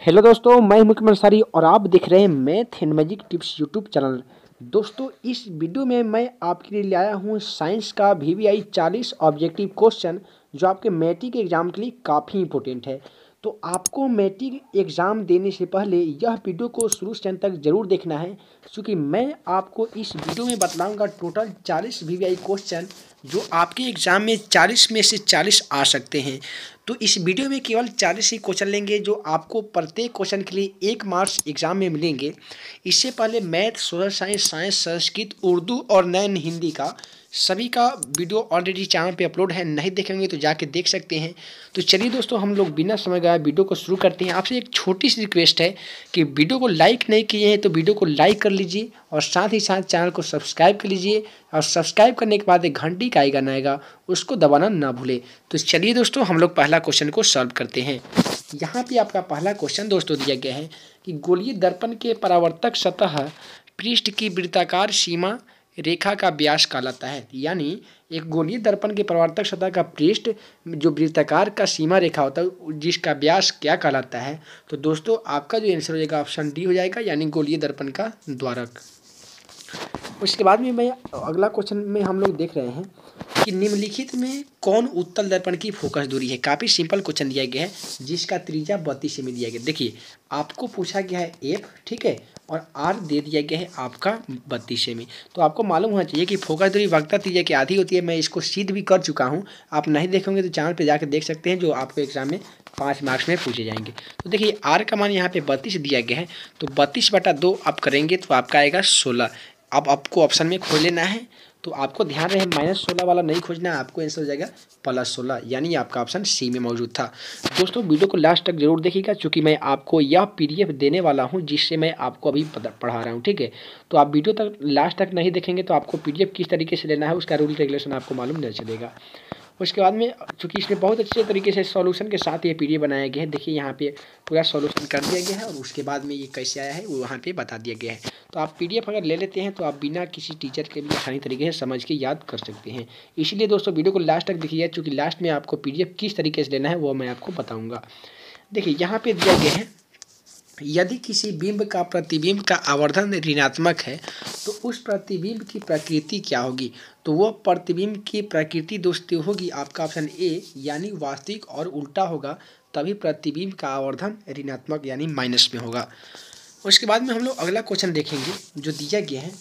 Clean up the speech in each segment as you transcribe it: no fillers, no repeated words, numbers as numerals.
Hello दोस्तों, मैं मुकम्मल अंसारी और आप देख रहे हैं math and magic tips YouTube channel. दोस्तों, इस वीडियो में मैं आपके लिए लाया हूं साइंस का VVI 40 ऑब्जेक्टिव क्वेश्चन जो आपके मैट्रिक एग्जाम के लिए काफ़ी इंपॉर्टेंट है। तो आपको मैट्रिक एग्ज़ाम देने से पहले यह वीडियो को शुरू से अंत तक ज़रूर देखना है, क्योंकि मैं आपको इस वीडियो में बतलाऊँगा टोटल 40 VVI क्वेश्चन जो आपके एग्ज़ाम में 40 में से 40 आ सकते हैं। तो इस वीडियो में केवल 40 ही क्वेश्चन लेंगे जो आपको प्रत्येक क्वेश्चन के लिए 1 मार्क्स एग्जाम में मिलेंगे। इससे पहले math, social science, Sanskrit, Urdu और नैन हिंदी का सभी का वीडियो ऑलरेडी चैनल पे अपलोड है, नहीं देखेंगे तो जाके देख सकते हैं। तो चलिए दोस्तों, हम लोग बिना समय गए वीडियो को शुरू करते हैं। आपसे एक छोटी सी रिक्वेस्ट है कि वीडियो को लाइक नहीं किए हैं तो वीडियो को लाइक कर लीजिए और साथ ही साथ चैनल को सब्सक्राइब कर लीजिए और सब्सक्राइब करने के बाद एक घंटी का आइकन आएगा, उसको दबाना ना भूले। तो चलिए दोस्तों, हम लोग पहला क्वेश्चन को सॉल्व करते हैं। यहाँ पे आपका पहला क्वेश्चन दोस्तों दिया गया है कि गोलीय दर्पण के परावर्तक सतह पृष्ठ की वृत्ताकार सीमा रेखा का व्यास कहलाता है। यानी एक गोलीय दर्पण के परावर्तक सतह का पृष्ठ जो वृत्ताकार का सीमा रेखा होता है जिसका व्यास क्या कहलाता है। तो दोस्तों, आपका जो आंसर हो जाएगा ऑप्शन डी हो जाएगा, यानी गोलीय दर्पण का द्वारक। उसके बाद में मैं अगला क्वेश्चन में हम लोग देख रहे हैं कि निम्नलिखित में कौन उत्तल दर्पण की फोकस दूरी है। काफ़ी सिंपल क्वेश्चन दिया गया है जिसका त्रिज्या 32 सेमी दिया गया। देखिए, आपको पूछा गया है एफ, ठीक है, और आर दे दिया गया है आपका 32 सेमी। तो आपको मालूम होना चाहिए कि फोकस दूरी वक्रता त्रिज्या की आधी होती है। मैं इसको सिद्ध भी कर चुका हूँ, आप नहीं देखेंगे तो चैनल पर जाकर देख सकते हैं, जो आपको एग्जाम में 5 मार्क्स में पूछे जाएंगे। तो देखिए, आर का मान यहाँ पे 32 दिया गया है, तो 32/2 आप करेंगे तो आपका आएगा 16। अब आपको ऑप्शन में खोज लेना है, तो आपको ध्यान रहे -16 वाला नहीं खोजना है, आपको आंसर हो जाएगा +16, यानी आपका ऑप्शन सी में मौजूद था। दोस्तों, वीडियो को लास्ट तक जरूर देखिएगा, क्योंकि मैं आपको यह PDF देने वाला हूं जिससे मैं आपको अभी पढ़ा रहा हूं, ठीक है। तो आप वीडियो तक लास्ट तक नहीं देखेंगे तो आपको PDF किस तरीके से लेना है उसका रूल रेगुलेशन आपको मालूम नहीं चलेगा। उसके बाद में चूँकि इसमें बहुत अच्छे तरीके से सॉल्यूशन के साथ ये PDF बनाया गया है। देखिए, यहाँ पे पूरा सॉल्यूशन कर दिया गया है और उसके बाद में ये कैसे आया है वो वहाँ पे बता दिया गया है। तो आप PDF अगर ले लेते हैं तो आप बिना किसी टीचर के भी आसानी तरीके से समझ के याद कर सकते हैं। इसीलिए दोस्तों, वीडियो को लास्ट तक देखिए, चूँकि लास्ट में आपको PDF किस तरीके से लेना है वो मैं आपको बताऊँगा। देखिए, यहाँ पर दिया गया है, यदि किसी बिंब का प्रतिबिंब का आवर्धन ऋणात्मक है तो उस प्रतिबिंब की प्रकृति क्या होगी। तो वह प्रतिबिंब की प्रकृति दोस्तों होगी आपका ऑप्शन ए, यानी वास्तविक और उल्टा होगा, तभी प्रतिबिंब का आवर्धन ऋणात्मक यानी माइनस में होगा। उसके बाद में हम लोग अगला क्वेश्चन देखेंगे जो दिया गया है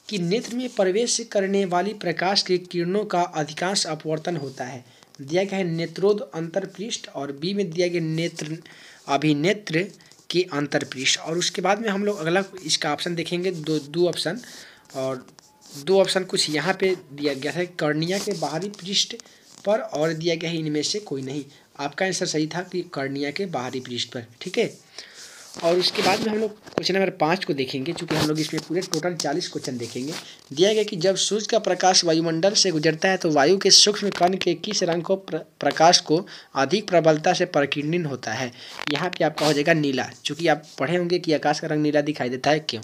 कि नेत्र में प्रवेश करने वाली प्रकाश की किरणों का अधिकांश अपवर्तन होता है। दिया गया है नेत्रोद अंतरपृष्ठ और बी में दिया गया नेत्र अभिनेत्र के अंतरपृष्ठ। और उसके बाद में हम लोग अगला इसका ऑप्शन देखेंगे, दो ऑप्शन, और 2 ऑप्शन कुछ यहाँ पे दिया गया है कर्निया के बाहरी पृष्ठ पर, और दिया गया है इनमें से कोई नहीं। आपका आंसर सही था कि कर्निया के बाहरी पृष्ठ पर, ठीक है। और उसके बाद में हम लोग क्वेश्चन नंबर 5 को देखेंगे, चूँकि हम लोग इसमें पूरे टोटल 40 क्वेश्चन देखेंगे। दिया गया कि जब सूर्य का प्रकाश वायुमंडल से गुजरता है तो वायु के सूक्ष्म कण के किस रंग को प्रकाश को अधिक प्रबलता से प्रकीर्णन होता है। यहाँ पे आपका हो जाएगा नीला, चूँकि आप पढ़े होंगे कि आकाश का रंग नीला दिखाई देता है, क्यों।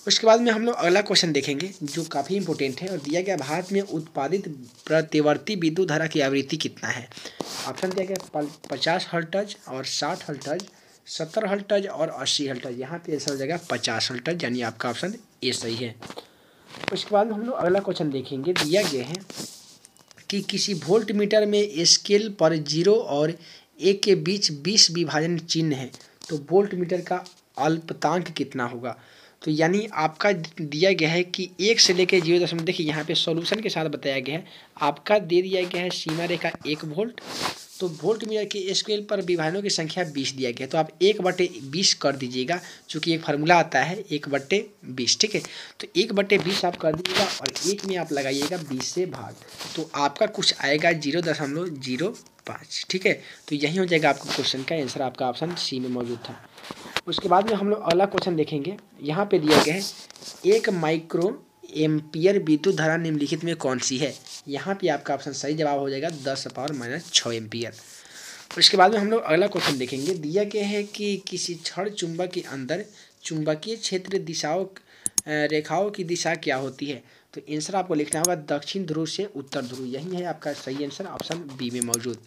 उसके बाद में हम लोग अगला क्वेश्चन देखेंगे जो काफ़ी इंपॉर्टेंट है, और दिया गया भारत में उत्पादित प्रतिवर्ती विद्युत धारा की आवृत्ति कितना है। ऑप्शन दिया गया 50 हर्ट्ज और 60 हर्ट्ज, 70 हर्ट्ज और 80 हर्ट्ज। यहाँ पे आंसर हो जाएगा 50 हर्ट्ज, यानी आपका ऑप्शन ए सही है। उसके बाद में हम लोग अगला क्वेश्चन देखेंगे। दिया गया है कि किसी वोल्ट मीटर में स्केल पर 0 और 1 के बीच 20 विभाजन चिन्ह है, तो वोल्ट मीटर का अल्पतांक कितना होगा। तो यानी आपका दिया गया है कि 1 से लेकर 0, देखिए यहाँ पे सॉल्यूशन के साथ बताया गया है। आपका दे दिया गया है सीमा रेखा 1 वोल्ट, तो वोल्ट मीटर के स्केल पर विभाजनों की संख्या 20 दिया गया है, तो आप 1/20 कर दीजिएगा, चूँकि एक फार्मूला आता है 1/20, ठीक है। तो 1/20 आप कर दीजिएगा और 1 में आप लगाइएगा 20 से भाग, तो आपका कुछ आएगा 0.05, ठीक है। तो यही हो जाएगा आपका क्वेश्चन का आंसर, आपका ऑप्शन सी में मौजूद था। उसके बाद में हम लोग अगला क्वेश्चन देखेंगे। यहाँ पे दिया गया है 1 माइक्रो एम्पियर विद्युत धारा निम्नलिखित में कौन सी है। यहाँ पे आपका ऑप्शन सही जवाब हो जाएगा 10⁻⁻6 एम्पियर। उसके बाद में हम लोग अगला क्वेश्चन देखेंगे। दिया गया है कि किसी क्षण चुंबक के अंदर चुंबकीय क्षेत्र दिशाओं रेखाओं की दिशा क्या होती है। तो आंसर आपको लिखना होगा दक्षिण ध्रुव से उत्तर ध्रुव, यही है आपका सही आंसर, ऑप्शन बी में मौजूद।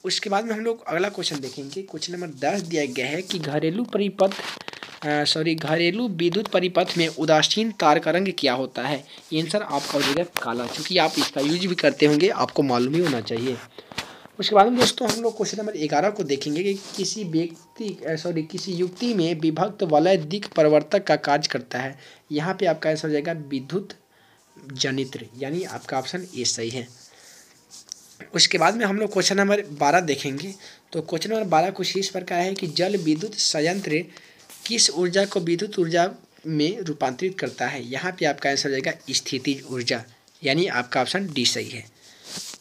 उसके बाद में हम लोग अगला क्वेश्चन देखेंगे। क्वेश्चन नंबर 10 दिया गया है कि घरेलू विद्युत परिपथ में उदासीन तार का रंग क्या होता है। आंसर आपका हो जाएगा काला, क्योंकि आप इसका यूज भी करते होंगे, आपको मालूम ही होना चाहिए। उसके बाद में दोस्तों हम लोग क्वेश्चन नंबर 11 को देखेंगे कि किसी युक्ति में विभक्त वलय दिक् परिवर्तक का कार्य करता है। यहाँ पे आपका आंसर हो जाएगा विद्युत जनित्र, यानी आपका ऑप्शन ए सही है। उसके बाद में हम लोग क्वेश्चन नंबर 12 देखेंगे। तो क्वेश्चन नंबर 12 कुछ इस प्रकार है कि जल विद्युत संयंत्र किस ऊर्जा को विद्युत ऊर्जा में रूपांतरित करता है। यहाँ पे आपका आंसर हो जाएगा स्थितिज ऊर्जा, यानी आपका ऑप्शन डी सही है।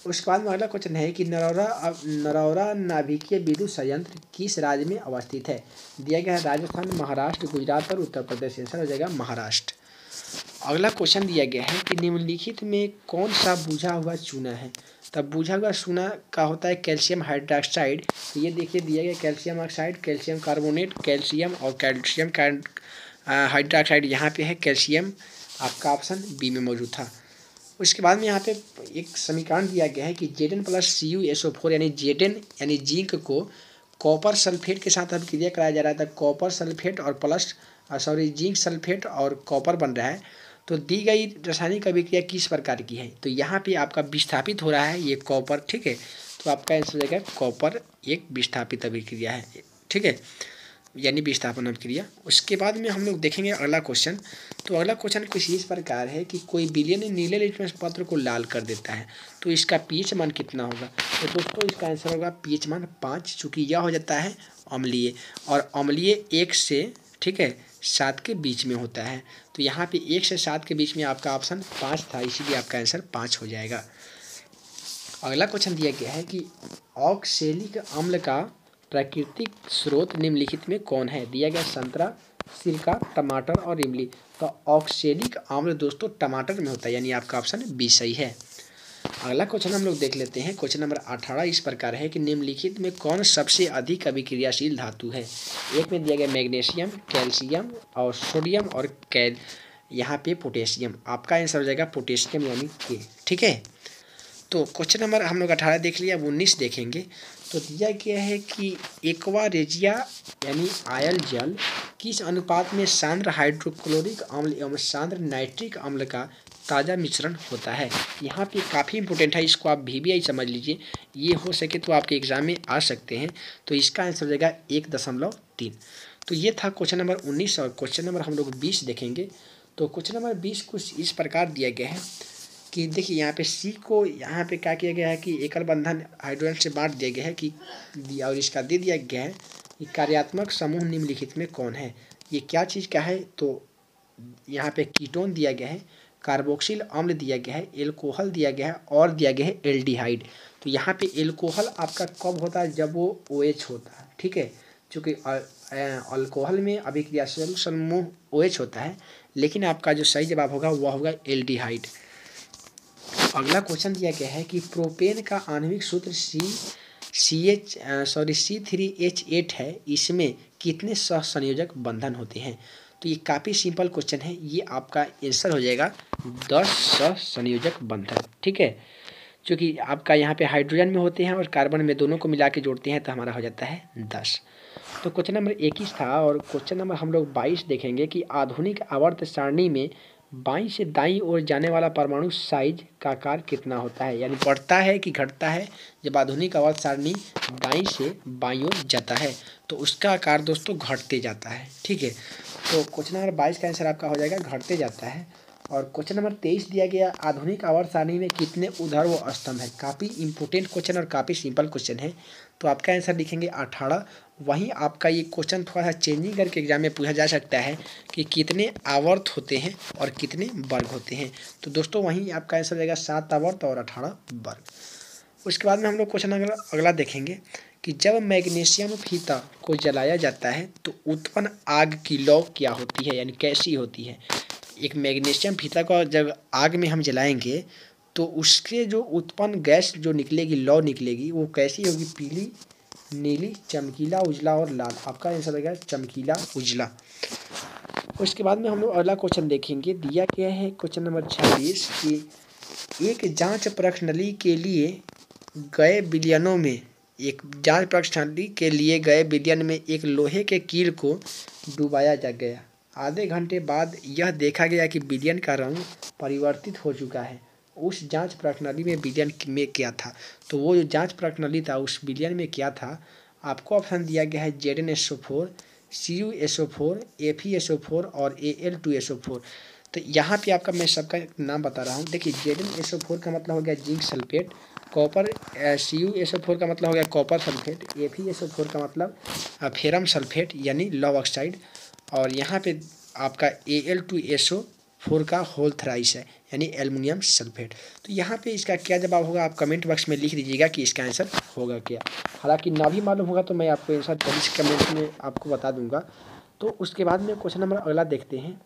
उसके बाद में अगला क्वेश्चन है कि नरौरा नाभिकीय विद्युत संयंत्र किस राज्य में अवस्थित है। दिया गया है राजस्थान, महाराष्ट्र, गुजरात और उत्तर प्रदेश। आंसर हो जाएगा महाराष्ट्र। अगला क्वेश्चन दिया गया है कि निम्नलिखित में कौन सा बुझा हुआ चूना है। तब बुझा हुआ चूना का होता है कैल्शियम हाइड्रोक्साइड। तो ये देखिए दिया गया calcium oxide, calcium carbonate, calcium और कैल्शियम हाइड्रोक्साइड। यहाँ पे है कैल्शियम, आपका ऑप्शन बी में मौजूद था। उसके बाद में यहाँ पे एक समीकरण दिया गया है कि Zn + CuSO4 यानी Zn यानी जिंक को कॉपर सल्फेट के साथ अभिक्रिया कराया जा रहा था। कॉपर सल्फेट और जिंक सल्फेट और कॉपर बन रहा है। तो दी गई रासायनिक अभिक्रिया किस प्रकार की है। तो यहाँ पे आपका विस्थापित हो रहा है ये कॉपर, ठीक है। तो आपका आंसर हो जाएगा कॉपर एक विस्थापित अभिक्रिया है, ठीक है, यानी विस्थापन अभिक्रिया। उसके बाद में हम लोग देखेंगे अगला क्वेश्चन। तो अगला क्वेश्चन कुछ इस प्रकार है कि कोई विलयन नीले लिटमस पत्र को लाल कर देता है, तो इसका पीएच मान कितना होगा। तो दोस्तों इसका आंसर होगा पीएच मान 5, चूँकि यह हो जाता है अम्लीय, और अम्लीय 1 से, ठीक है, 7 के बीच में होता है। तो यहाँ पे 1 से 7 के बीच में आपका ऑप्शन 5 था, इसीलिए आपका आंसर 5 हो जाएगा। अगला क्वेश्चन दिया गया है कि ऑक्सैलिक अम्ल का प्राकृतिक स्रोत निम्नलिखित में कौन है। दिया गया संतरा, सिरका, टमाटर और इमली। तो ऑक्सैलिक अम्ल दोस्तों टमाटर में होता है, यानी आपका ऑप्शन बी सही है। अगला क्वेश्चन हम लोग देख लेते हैं। क्वेश्चन नंबर 18 इस प्रकार है कि निम्नलिखित में कौन सबसे अधिक अभिक्रियाशील धातु है। एक में दिया गया मैग्नीशियम, कैल्शियम और सोडियम और यहाँ पे पोटेशियम। आपका आंसर हो जाएगा पोटेशियम, यानी के, ठीक है। तो क्वेश्चन नंबर हम लोग 18 देख लिया, 19 देखेंगे। तो दिया गया है कि एक्वा रेजिया यानी आयल जल किस अनुपात में सांद्र हाइड्रोक्लोरिक अम्ल एवं सांद्र नाइट्रिक अम्ल का ताज़ा मिश्रण होता है। यहाँ पे काफ़ी इंपॉर्टेंट है, इसको आप VBI समझ लीजिए, ये हो सके तो आपके एग्जाम में आ सकते हैं। तो इसका आंसर हो जाएगा 1.3। तो ये था क्वेश्चन नंबर 19। और क्वेश्चन नंबर हम लोग 20 देखेंगे। तो क्वेश्चन नंबर 20 कुछ इस प्रकार दिया गया है कि देखिए यहाँ पे सी को यहाँ पे क्या किया गया है कि एकल बंधन हाइड्रोजन से बांट दिया गया है कि और इसका दे दिया गया है कि कार्यात्मक समूह निम्नलिखित में कौन है। ये क्या चीज़ का है। तो यहाँ पे कीटोन दिया गया है, कार्बोक्सिल अम्ल दिया गया है, एल्कोहल दिया गया है और दिया गया है एल्डिहाइड। तो यहाँ पे एल्कोहल आपका कब होता है, जब वो OH होता है, ठीक है, चूँकि अल्कोहल में अभिक्रियाशील समूह OH होता है, लेकिन आपका जो सही जवाब होगा वह होगा एल्डिहाइड। अगला क्वेश्चन दिया गया है कि प्रोपेन का आणविक सूत्र C3H8 है, इसमें कितने सहसंयोजक बंधन होते हैं। तो ये काफ़ी सिंपल क्वेश्चन है, ये आपका आंसर हो जाएगा 10 सहसंयोजक बंधन, ठीक है, क्योंकि आपका यहाँ पे हाइड्रोजन में होते हैं और कार्बन में, दोनों को मिला के जोड़ते हैं तो हमारा हो जाता है 10। तो क्वेश्चन नंबर 21 था। और क्वेश्चन नंबर हम लोग 22 देखेंगे कि आधुनिक आवर्त सारणी में बाईं से दाईं ओर जाने वाला परमाणु साइज का आकार कितना होता है, यानी बढ़ता है कि घटता है। जब आधुनिक आवर्त सारणी दाईं से बाईं ओर जाता है तो उसका आकार दोस्तों घटते जाता है, ठीक है। तो क्वेश्चन नंबर 22 का आंसर आपका हो जाएगा घटते जाता है। और क्वेश्चन नंबर 23 दिया गया आधुनिक आवर्त सारणी में कितने ऊर्ध्व स्तंभ है। काफ़ी इंपॉर्टेंट क्वेश्चन और काफ़ी सिंपल क्वेश्चन है। तो आपका आंसर लिखेंगे 18। वहीं आपका ये क्वेश्चन थोड़ा सा चेंजिंग करके एग्जाम में पूछा जा सकता है कि कितने आवर्त होते हैं और कितने वर्ग होते हैं। तो दोस्तों वहीं आपका आंसर हो जाएगा 7 आवर्त और 18 वर्ग। उसके बाद में हम लोग क्वेश्चन अगला देखेंगे कि जब मैग्नीशियम फीता को जलाया जाता है तो उत्पन्न आग की लौ क्या होती है, यानी कैसी होती है। एक मैग्नीशियम फीता को जब आग में हम जलाएंगे तो उसके जो उत्पन्न गैस जो निकलेगी, लौ निकलेगी, वो कैसी होगी, पीली, नीली, चमकीला, उजला और लाल। आपका आंसर रहेगा चमकीला उजला। उसके बाद में हम लोग अगला क्वेश्चन देखेंगे। दिया गया है क्वेश्चन नंबर 26 कि एक जांच परख नली के लिए गए विलयनों में एक जांच प्रणाली के लिए गए विलयन में एक लोहे के कील को डुबाया जा गया। आधे घंटे बाद यह देखा गया कि विलयन का रंग परिवर्तित हो चुका है। उस जांच प्रणाली में विलयन में क्या था? तो वो जो जांच प्रणाली था उस विलयन में क्या था? आपको ऑप्शन दिया गया है ZnSO4, CuSO4, FeSO4 और Al2SO4। तो यहाँ पे आपका मैं सबका नाम बता रहा हूँ। देखिए, ZnSO4 का मतलब हो गया जिंक सल्फेट, कॉपर, CuSO4 का मतलब हो गया कॉपर सल्फेट, FeSO4 का मतलब फेरम सल्फेट यानी लव ऑक्साइड, और यहाँ पे आपका Al2SO4 का होल थ्राइस है यानी एल्युमिनियम सल्फेट। तो यहाँ पे इसका क्या जवाब होगा आप कमेंट बॉक्स में लिख दीजिएगा कि इसका आंसर होगा क्या। हालांकि ना भी मालूम होगा तो मैं आपको आंसर 24 कमेंट में आपको बता दूंगा। तो उसके बाद में क्वेश्चन नंबर अगला देखते हैं।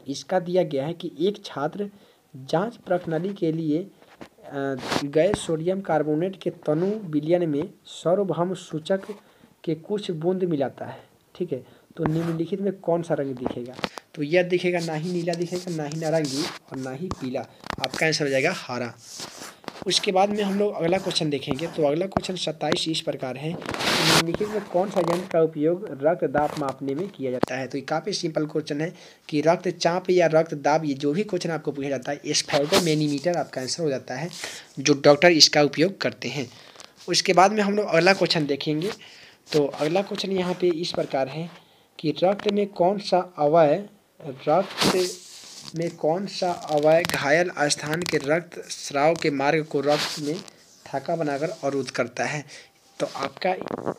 इसका दिया गया है कि एक छात्र जांच प्रणाली के लिए गए सोडियम कार्बोनेट के तनु विलयन में सार्वभौम सूचक के कुछ बूंद मिलाता है। ठीक है, तो निम्नलिखित में कौन सा रंग दिखेगा? तो यह दिखेगा ना ही नीला दिखेगा, ना ही नारंगी और ना ही पीला। आपका आंसर हो जाएगा हरा। उसके बाद में हम लोग अगला क्वेश्चन देखेंगे। तो अगला क्वेश्चन 27 इस प्रकार है, निम्नलिखित में कौन सा यंत्र का उपयोग रक्तदाब मापने में किया जाता है? तो ये काफ़ी सिंपल क्वेश्चन है कि रक्तचाप या रक्तदाब, ये जो भी क्वेश्चन आपको पूछा जाता है स्फेगोमेनीमीटर आपका आंसर हो जाता है, जो डॉक्टर इसका उपयोग करते हैं। उसके बाद में हम लोग अगला क्वेश्चन देखेंगे। तो अगला क्वेश्चन यहाँ पे इस प्रकार है कि रक्त में कौन सा अवयव घायल स्थान के रक्त स्राव के मार्ग को रक्त में ठाका बनाकर अवरुद्ध करता है? तो आपका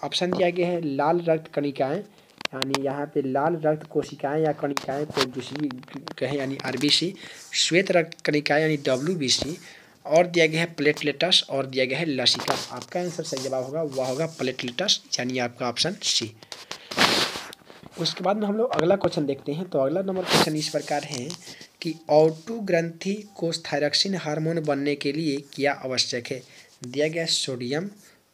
ऑप्शन दिया गया है लाल रक्त कणिकाएं, यानी यहाँ पे लाल रक्त कोशिकाएं या कणिकाएं को दूसरी कहें यानी RBC, श्वेत रक्त कणिकाएं यानी WBC, और दिया गया है प्लेटलेटस, और दिया गया है लसिका। आपका आंसर सही जवाब होगा वह होगा प्लेटलेटस, यानी आपका ऑप्शन C। उसके बाद में हम लोग अगला क्वेश्चन देखते हैं। तो अगला नंबर क्वेश्चन इस प्रकार है कि ऑटो ग्रंथि को थायरॉक्सिन हार्मोन बनने के लिए क्या आवश्यक है? दिया गया है सोडियम,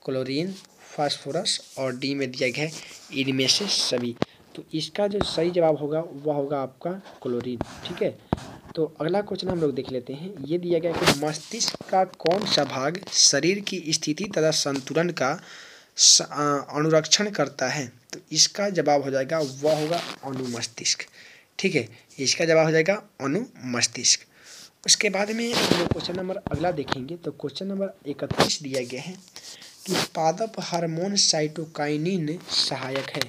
क्लोरीन, फास्फोरस, और डी में दिया गया है इनमें से सभी। तो इसका जो सही जवाब होगा वह होगा आपका क्लोरीन। ठीक है, तो अगला क्वेश्चन हम लोग देख लेते हैं। ये दिया गया है कि मस्तिष्क का कौन सा भाग शरीर की स्थिति तथा संतुलन का अनुरक्षण करता है? तो इसका जवाब हो जाएगा वह होगा अनुमस्तिष्क। ठीक है, इसका जवाब हो जाएगा अनुमस्तिष्क। उसके बाद में हम लोग क्वेश्चन नंबर अगला देखेंगे। तो क्वेश्चन नंबर 31 दिया गया है कि पादप हार्मोन साइटोकाइनिन सहायक है,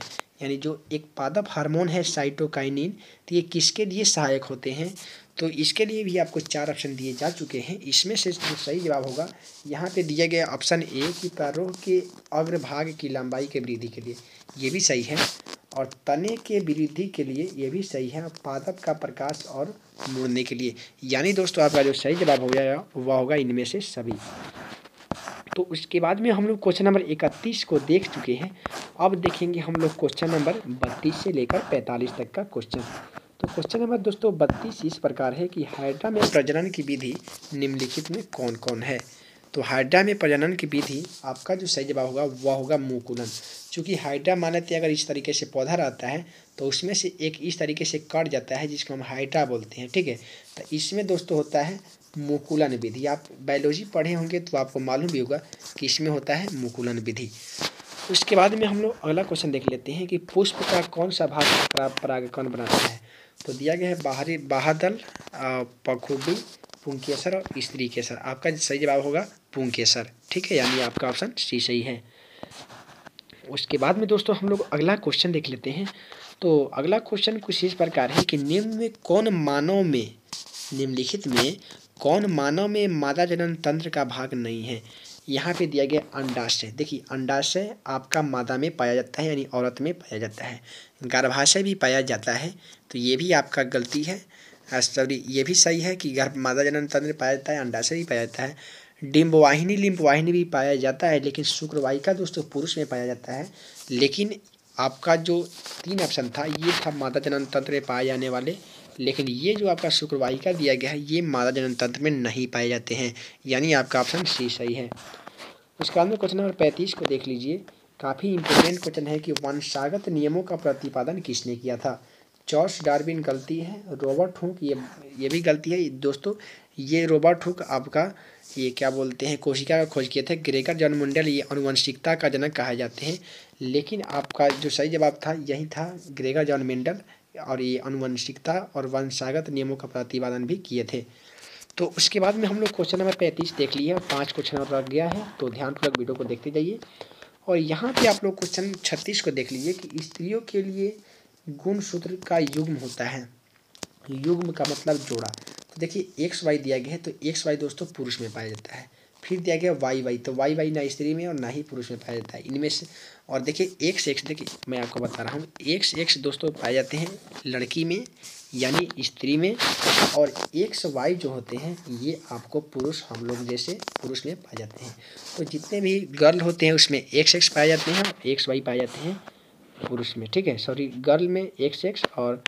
यानी जो एक पादप हार्मोन है साइटोकाइनिन, तो ये किसके लिए सहायक होते हैं? तो इसके लिए भी आपको 4 ऑप्शन दिए जा चुके हैं। इसमें से जो सही जवाब होगा यहाँ पे दिया गया ऑप्शन A कि प्रारूह के अग्रभाग की लंबाई के वृद्धि के लिए, ये भी सही है, और तने के वृद्धि के लिए ये भी सही है, और पादप का प्रकाश और मुड़ने के लिए। यानी दोस्तों आपका जो सही जवाब हो जाएगा वह होगा इनमें से सभी। तो उसके बाद में हम लोग क्वेश्चन नंबर 31 को देख चुके हैं। अब देखेंगे हम लोग क्वेश्चन नंबर 32 से लेकर 45 तक का क्वेश्चन। तो क्वेश्चन नंबर दोस्तों 32 इस प्रकार है कि हाइड्रा में प्रजनन की विधि निम्नलिखित में कौन कौन है? तो हाइड्रा में प्रजनन की विधि आपका जो सही जवाब होगा वह होगा मुकुलन। चूँकि हाइड्रा मानते अगर इस तरीके से पौधा रहता है तो उसमें से एक इस तरीके से कट जाता है जिसको हम हाइड्रा बोलते हैं। ठीक है, तो इसमें दोस्तों होता है मुकुलन विधि। आप बायोलॉजी पढ़े होंगे तो आपको मालूम भी होगा कि इसमें होता है मुकुलन विधि। उसके बाद में हम लोग अगला क्वेश्चन देख लेते हैं कि पुष्प का कौन सा भाग परागकण बनाता है? तो दिया गया है बाह्यदल, पखुड़ी, पुंकेसर और स्त्री केसर। आपका सही जवाब होगा पुंकेसर। ठीक है, यानी आपका ऑप्शन C सही है। उसके बाद में दोस्तों हम लोग अगला क्वेश्चन देख लेते हैं। तो अगला क्वेश्चन कुछ इस प्रकार है कि निम्नलिखित में कौन मानव में मादा जनन तंत्र का भाग नहीं है? यहाँ पे दिया गया अंडाशय। देखिए, अंडाशय आपका मादा में पाया जाता है यानी औरत में पाया जाता है। गर्भाशय भी पाया जाता है, तो ये भी आपका गलती है। सॉरी, ये भी सही है कि मादा जनन तंत्र पाया जाता है, अंडाशय भी पाया जाता है। डिम्बवाहिनी लिम्फवाहिनी भी पाया जाता है, लेकिन शुक्रवाहिका दोस्तों पुरुष में पाया जाता है। लेकिन आपका जो 3 ऑप्शन था ये था मादा जनन तंत्र में पाए जाने वाले, लेकिन ये जो आपका शुक्रवाहिका दिया गया है ये मादा जनन तंत्र में नहीं पाए जाते हैं, यानी आपका ऑप्शन C सही है। उसके बाद में क्वेश्चन नंबर 35 को देख लीजिए। काफ़ी इंपॉर्टेंट क्वेश्चन है कि वंशागत नियमों का प्रतिपादन किसने किया था? चार्ल्स डार्विन गलती है। रॉबर्ट हुक ये भी गलती है दोस्तों। ये रॉबर्ट हुक आपका ये क्या बोलते हैं कोशिका का खोज किए थे। ग्रेगर जॉन मेंडल ये आनुवंशिकता का जनक कहा जाते हैं, लेकिन आपका जो सही जवाब था यही था ग्रेगर जॉन मेंडल, और ये आनुवंशिकता और वंशागत नियमों का प्रतिपादन भी किए थे। तो उसके बाद में हम लोग क्वेश्चन नंबर 35 देख लिए और 5 क्वेश्चन और रह गया है, तो ध्यानपूर्वक वीडियो को देखते जाइए। और यहाँ पे आप लोग क्वेश्चन 36 को देख लीजिए कि स्त्रियों के लिए गुणसूत्र का युग्म होता है। युग्म का मतलब जोड़ा। तो देखिए एक्स वाई दिया गया है, तो एक्स वाई दोस्तों पुरुष में पाया जाता है। फिर दिया गया वाई वाई, तो वाई वाई ना स्त्री में और ना ही पुरुष में पाया जाता है इनमें से। और देखिए एक्स एक्स, देखिए मैं आपको बता रहा हूँ एक्स एक्स दोस्तों पाए जाते हैं लड़की में यानी स्त्री में, और एक्स वाई जो होते हैं ये आपको पुरुष हम लोग जैसे पुरुष में पाए जाते हैं। तो जितने भी गर्ल होते हैं उसमें एक्स एक्स पाए जाते हैं और एक्स वाई पाए जाते हैं पुरुष में, ठीक है। सॉरी, गर्ल में एक्स एक्स और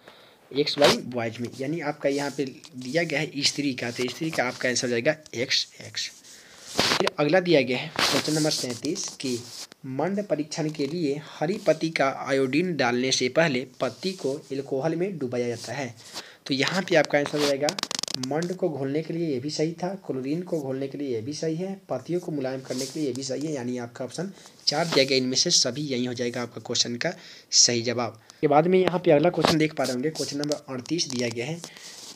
एक्स वाई बॉयज में, यानी आपका यहाँ पे दिया गया है स्त्री का, तो स्त्री का आपका आंसर हो जाएगा एक्स एक्स। फिर अगला दिया गया है क्वेश्चन नंबर 37 कि मंड परीक्षण के लिए हरी पत्ती का आयोडीन डालने से पहले पत्ती को अल्कोहल में डुबाया जाता है। तो यहाँ पे आपका आंसर हो जाएगा मंड को घोलने के लिए ये भी सही था, क्लोरीन को घोलने के लिए ये भी सही है, पत्तियों को मुलायम करने के लिए ये भी सही है, यानी आपका ऑप्शन 4 दिया गया, इनमें से सभी यही हो जाएगा आपका क्वेश्चन का सही जवाब। के बाद में यहाँ पे अगला क्वेश्चन देख पा रहे होंगे, क्वेश्चन नंबर 38 दिया गया है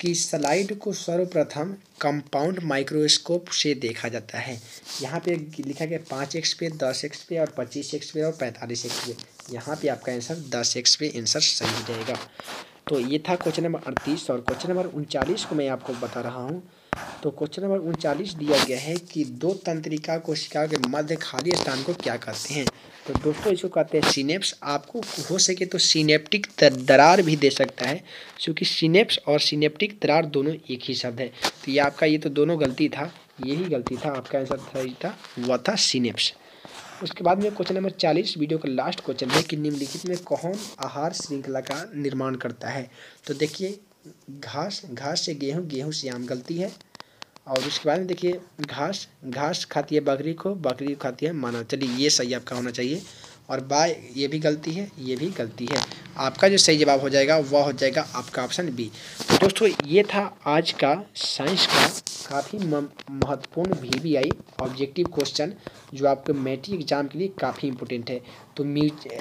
कि स्लाइड को सर्वप्रथम कंपाउंड माइक्रोस्कोप से देखा जाता है। यहाँ पे लिखा गया 5x पे, 10x पे और 25x पे और 45x पे। यहाँ पे आपका आंसर 10x पे आंसर सही हो जाएगा। तो ये था क्वेश्चन नंबर 38, और क्वेश्चन नंबर 39 को मैं आपको बता रहा हूँ। तो क्वेश्चन नंबर 39 दिया गया है कि दो तंत्रिका कोशिका के मध्य खाली स्थान को क्या कहते हैं। तो दोस्तों इसको कहते हैं सिनेप्स। आपको हो सके तो सिनेप्टिक दरार भी दे सकता है, क्योंकि सिनेप्स और सिनेप्टिक दरार दोनों एक ही शब्द है। तो ये आपका ये तो दोनों गलती था, यही गलती था, आपका आंसर सही था, वह था सिनेप्स। उसके बाद में क्वेश्चन नंबर 40 वीडियो का लास्ट क्वेश्चन है कि निम्नलिखित में कौन आहार श्रृंखला का निर्माण करता है। तो देखिए घास, घास से गेहूँ, गेहूँ से आम, गलती है। और उसके बाद में देखिए घास, घास खाती है बकरी को, बकरी खाती है मानव। चलिए ये सही आपका होना चाहिए। और बाय ये भी गलती है, ये भी गलती है। आपका जो सही जवाब हो जाएगा वह हो जाएगा आपका ऑप्शन बी। तो दोस्तों ये था आज का साइंस का काफ़ी महत्वपूर्ण VBI ऑब्जेक्टिव क्वेश्चन, जो आपके मैट्रिक एग्ज़ाम के लिए काफ़ी इंपॉर्टेंट है। तो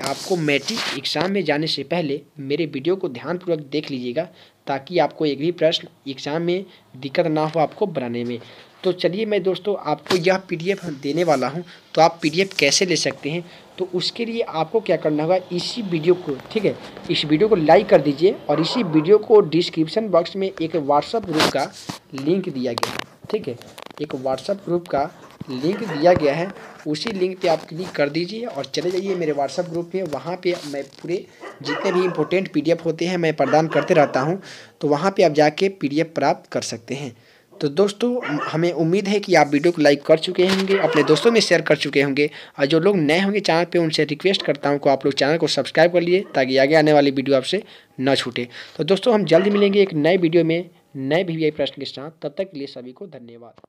आपको मैट्रिक एग्ज़ाम में जाने से पहले मेरे वीडियो को ध्यानपूर्वक देख लीजिएगा, ताकि आपको एक भी प्रश्न एग्ज़ाम में दिक्कत ना हो आपको बनाने में। तो चलिए मैं दोस्तों आपको यह PDF देने वाला हूं, तो आप PDF कैसे ले सकते हैं, तो उसके लिए आपको क्या करना होगा, इसी वीडियो को, ठीक है, इस वीडियो को लाइक कर दीजिए, और इसी वीडियो को डिस्क्रिप्शन बॉक्स में एक व्हाट्सएप ग्रुप का लिंक दिया गया है, ठीक है, एक व्हाट्सएप ग्रुप का लिंक दिया गया है, उसी लिंक पे आप क्लिक कर दीजिए और चले जाइए मेरे व्हाट्सएप ग्रुप पे। वहाँ पे मैं पूरे जितने भी इम्पोर्टेंट PDF होते हैं मैं प्रदान करते रहता हूँ, तो वहाँ पे आप जाके PDF प्राप्त कर सकते हैं। तो दोस्तों हमें उम्मीद है कि आप वीडियो को लाइक कर चुके होंगे, अपने दोस्तों में शेयर कर चुके होंगे, और जो लोग नए होंगे चैनल पे उनसे रिक्वेस्ट करता हूँ कि आप लोग चैनल को सब्सक्राइब कर लिए, ताकि आगे आने वाली वीडियो आपसे न छूटे। तो दोस्तों हम जल्द मिलेंगे एक नए वीडियो में नए VBI प्रश्न के साथ। तब तक के लिए सभी को धन्यवाद।